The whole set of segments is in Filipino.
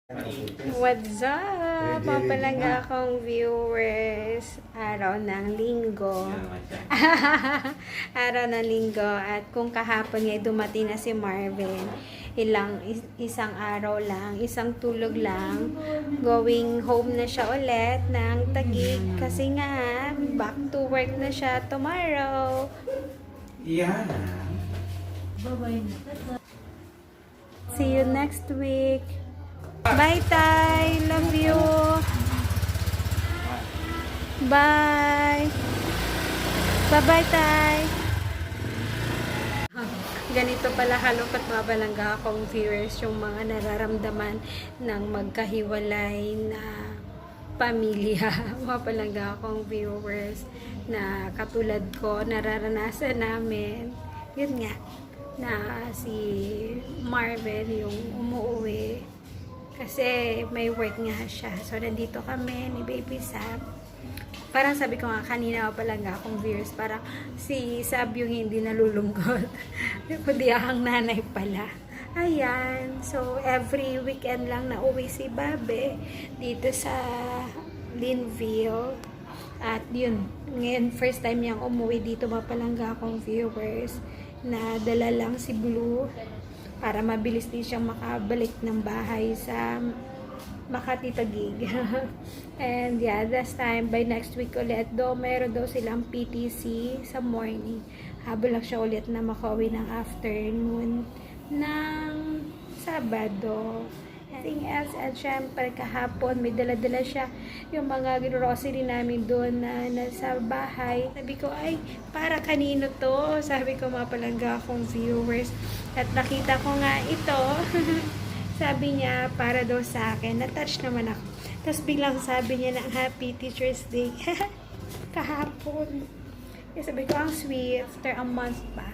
What's up? Mapalaga akong viewers. Araw ng linggo. Araw ng linggo. At kung kahapon nga dumating na si Marvin, isang araw lang, isang tulog lang, going home na siya ulit ng Taguig. Kasi nga, back to work na siya tomorrow. Yeah. Bye-bye. See you next week. Bye, Tay. Love you. Bye. Bye-bye, Tay. Ganito pala halongkat mga balangga akong viewers yung mga nararamdaman ng magkahiwalay na pamilya. Mga balangga akong viewers na katulad ko, nararanasan namin. Yun nga, na si Marvin yung umuwi. Kasi may work nga siya. So, nandito kami ni Baby Sab. Parang sabi ko nga, kanina pa lang akong viewers. Parang si Sab yung hindi nalulungkot. Kundi akong nanay pala. Ayan. So, every weekend lang na uwi si Babe dito sa Linville. At yun, ngayon first time niyang umuwi dito, mapalangga akong viewers. Na dala lang si Blue para mabilis din siyang makabalik ng bahay sa Makati Taguig. And yeah, this time, by next week ulit, meron daw silang PTC sa morning. Habol lang siya ulit na makauwi ng afternoon ng Sabado. Anything else, at syempre kahapon may dala-dala siya yung mga grocery namin doon na nasa bahay. Sabi ko, ay, para kanino to? Sabi ko, mapalangga akong viewers. At nakita ko nga ito. Sabi niya, para daw sa akin. Na-touch naman ako. Tapos biglang sabi niya ng Happy Teacher's Day. Kahapon. Sabi ko, ang sweet. After a month pa.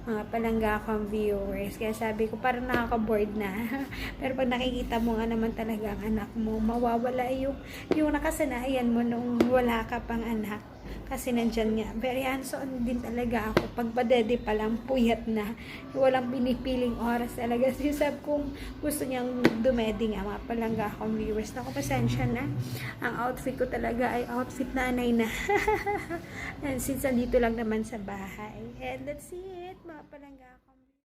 Mga palangga akong viewers. Kaya sabi ko, parang nakaka-bored na. Pero pag nakikita mo nga naman talaga ang anak mo, mawawala yung nakasanayan mo nung wala ka pang anak. Kasi nandyan nga, very hands-on din talaga ako. Pag padede pa lang, puyat na. Walang pinipiling oras talaga. Sisab kung gusto niyang dumedi nga, mga palangga akong viewers. Naku, pasensya na. Ang outfit ko talaga ay outfit nanay na. And since nandito lang naman sa bahay. And that's it, mga palangga ako.